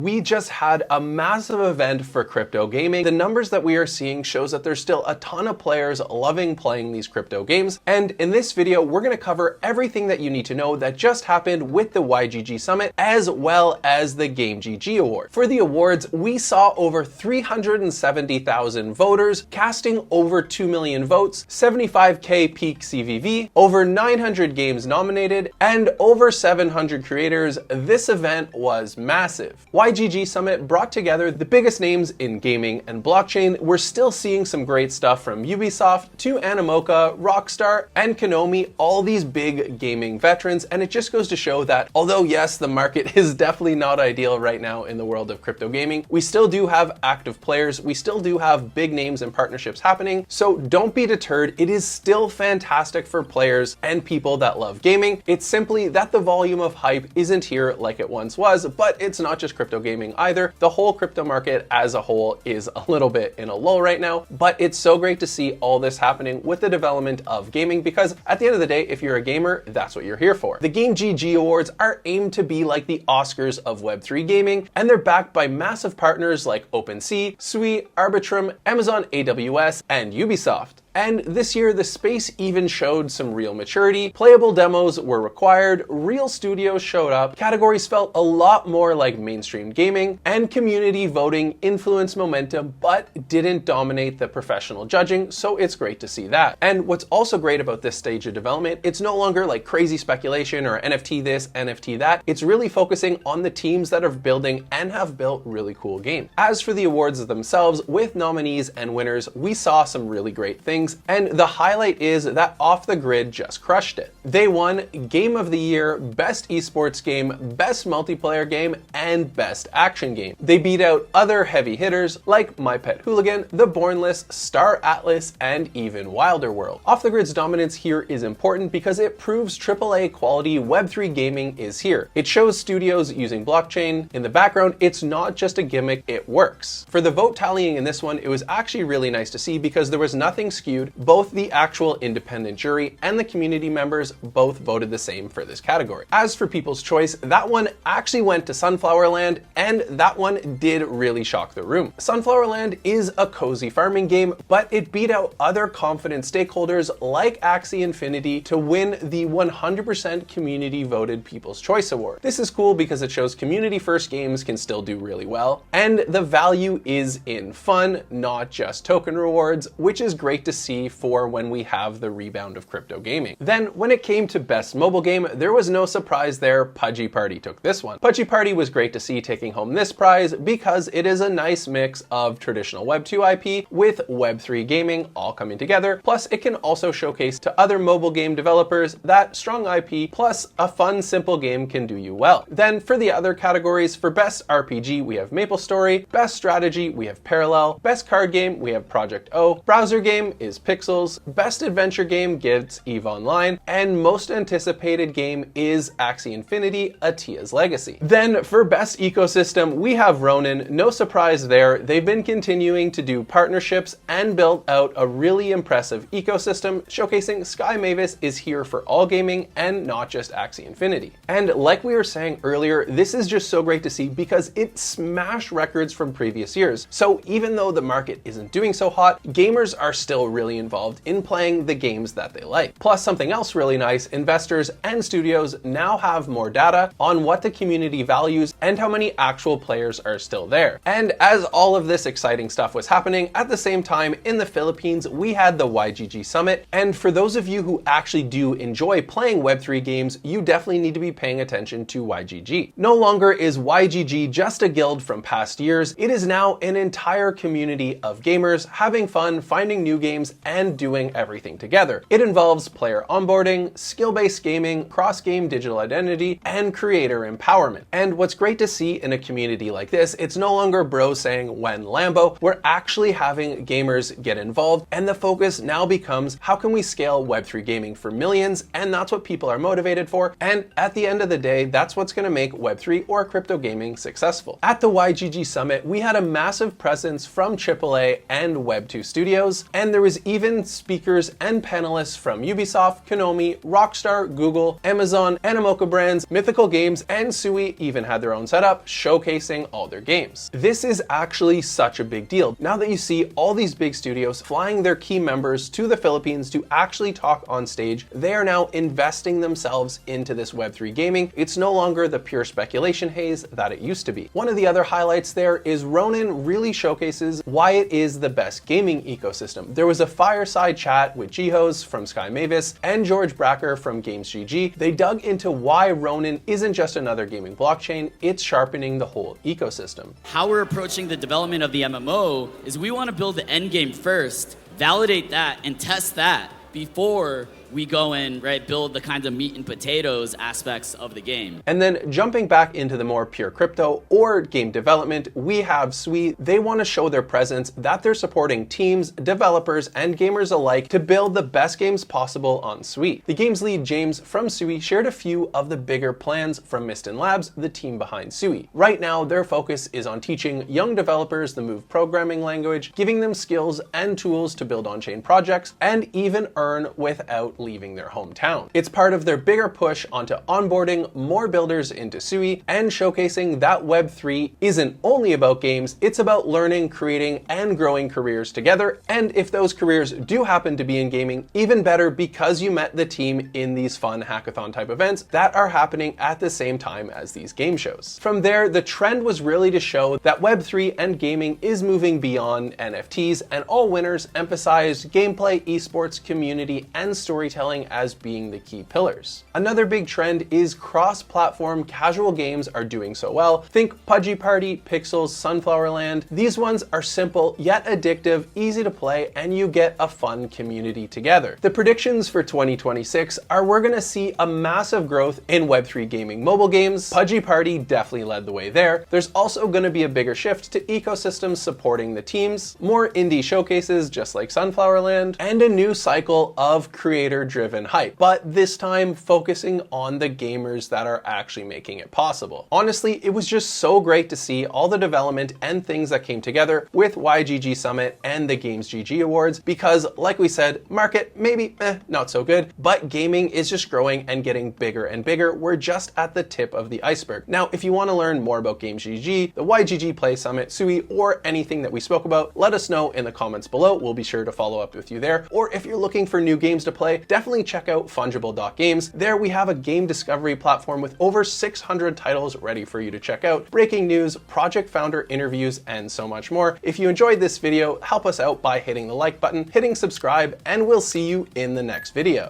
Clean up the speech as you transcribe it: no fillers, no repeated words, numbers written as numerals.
We just had a massive event for crypto gaming. The numbers that we are seeing shows that there's still a ton of players loving playing these crypto games. And in this video, we're going to cover everything that you need to know that just happened with the YGG Summit, as well as the GAM3 Award. For the awards, we saw over 370,000 voters casting over 2 million votes, 75k peak CVV, over 900 games nominated, and over 700 creators. This event was massive. YGG Summit brought together the biggest names in gaming and blockchain. We're still seeing some great stuff from Ubisoft to Animoca, Rockstar, and Konami, all these big gaming veterans, and it just goes to show that although yes, the market is definitely not ideal right now in the world of crypto gaming, we still do have active players, we still do have big names and partnerships happening, so don't be deterred. It is still fantastic for players and people that love gaming. It's simply that the volume of hype isn't here like it once was, but it's not just crypto gaming either. The whole crypto market as a whole is a little bit in a lull right now, but it's so great to see all this happening with the development of gaming, because at the end of the day, if you're a gamer, that's what you're here for. The GAM3 Awards are aimed to be like the Oscars of Web3 gaming, and they're backed by massive partners like OpenSea, Sui, Arbitrum, Amazon AWS, and Ubisoft. And this year, the space even showed some real maturity. Playable demos were required, real studios showed up, categories felt a lot more like mainstream gaming, and community voting influenced momentum but didn't dominate the professional judging, so it's great to see that. And what's also great about this stage of development, it's no longer like crazy speculation or NFT this, NFT that. It's really focusing on the teams that are building and have built really cool games. As for the awards themselves, with nominees and winners, we saw some really great things. And the highlight is that Off the Grid just crushed it. They won Game of the Year, Best Esports Game, Best Multiplayer Game, and Best Action Game. They beat out other heavy hitters like My Pet Hooligan, The Bornless, Star Atlas, and even Wilder World. Off the Grid's dominance here is important because it proves AAA quality Web3 gaming is here. It shows studios using blockchain. In the background, it's not just a gimmick, it works. For the vote tallying in this one, it was actually really nice to see because there was nothing skewed. Both the actual independent jury and the community members both voted the same for this category. As for People's Choice, that one actually went to Sunflower Land, and that one did really shock the room. Sunflower Land is a cozy farming game, but it beat out other confident stakeholders like Axie Infinity to win the 100% community voted People's Choice Award. This is cool because it shows community first games can still do really well, and the value is in fun, not just token rewards, which is great to see for when we have the rebound of crypto gaming. Then when it came to best mobile game, there was no surprise there. Pudgy Party took this one. Pudgy Party was great to see taking home this prize because it is a nice mix of traditional Web2 IP with Web3 gaming all coming together. Plus it can also showcase to other mobile game developers that strong IP plus a fun, simple game can do you well. Then for the other categories, for best RPG, we have MapleStory, best strategy, we have Parallel, best card game, we have Project O, browser game is Pixels, best adventure game gets EVE Online, and most anticipated game is Axie Infinity, Atia's Legacy. Then for best ecosystem, we have Ronin. No surprise there. They've been continuing to do partnerships and build out a really impressive ecosystem, showcasing Sky Mavis is here for all gaming and not just Axie Infinity. And like we were saying earlier, this is just so great to see because it smashed records from previous years. So even though the market isn't doing so hot, gamers are still really involved in playing the games that they like. Plus something else really nice, investors and studios now have more data on what the community values and how many actual players are still there. And as all of this exciting stuff was happening, at the same time in the Philippines, we had the YGG Summit. And for those of you who actually do enjoy playing Web3 games, you definitely need to be paying attention to YGG. No longer is YGG just a guild from past years. It is now an entire community of gamers having fun, finding new games, and doing everything together. It involves player onboarding, skill-based gaming, cross-game digital identity, and creator empowerment. And what's great to see in a community like this, it's no longer bros saying when Lambo, we're actually having gamers get involved, and the focus now becomes how can we scale Web3 gaming for millions, and that's what people are motivated for, and at the end of the day, that's what's going to make Web3 or crypto gaming successful. At the YGG Summit, we had a massive presence from AAA and Web2 studios, and there was There's even speakers and panelists from Ubisoft, Konami, Rockstar, Google, Amazon, Animoca Brands, Mythical Games, and Sui even had their own setup showcasing all their games. This is actually such a big deal. Now that you see all these big studios flying their key members to the Philippines to actually talk on stage, they are now investing themselves into this Web3 gaming. It's no longer the pure speculation haze that it used to be. One of the other highlights there is Ronin really showcases why it is the best gaming ecosystem. There was a fireside chat with Jihos from Sky Mavis and George Bracker from GAM3. They dug into why Ronin isn't just another gaming blockchain, it's sharpening the whole ecosystem. How we're approaching the development of the MMO is we want to build the end game first, validate that, and test that before we go and build the kind of meat and potatoes aspects of the game. And then jumping back into the more pure crypto or game development, we have Sui. They want to show their presence that they're supporting teams, developers, and gamers alike to build the best games possible on Sui. The games lead James from Sui shared a few of the bigger plans from Mistin Labs, the team behind Sui. Right now, their focus is on teaching young developers the Move programming language, giving them skills and tools to build on-chain projects, and even earn without leaving their hometown. It's part of their bigger push onto onboarding more builders into Sui and showcasing that Web3 isn't only about games, it's about learning, creating, and growing careers together. And if those careers do happen to be in gaming, even better because you met the team in these fun hackathon type events that are happening at the same time as these game shows. From there, the trend was really to show that Web3 and gaming is moving beyond NFTs, and all winners emphasized gameplay, esports, community, and storytelling as being the key pillars. Another big trend is cross-platform casual games are doing so well. Think Pudgy Party, Pixels, Sunflower Land. These ones are simple yet addictive, easy to play, and you get a fun community together. The predictions for 2026 are we're gonna see a massive growth in Web3 gaming mobile games. Pudgy Party definitely led the way there. There's also gonna be a bigger shift to ecosystems supporting the teams, more indie showcases just like Sunflower Land, and a new cycle of creator-driven hype, but this time focusing on the gamers that are actually making it possible. Honestly, it was just so great to see all the development and things that came together with YGG Summit and the GAM3s Awards, because like we said, market maybe not so good, but gaming is just growing and getting bigger and bigger. We're just at the tip of the iceberg. Now, if you want to learn more about GAM3s, the YGG Play Summit, Sui, or anything that we spoke about, let us know in the comments below. We'll be sure to follow up with you there. Or if you're looking for new games to play, definitely check out Funjible Games. There we have a game discovery platform with over 600 titles ready for you to check out, breaking news, project founder interviews, and so much more. If you enjoyed this video, help us out by hitting the like button, hitting subscribe, and we'll see you in the next video.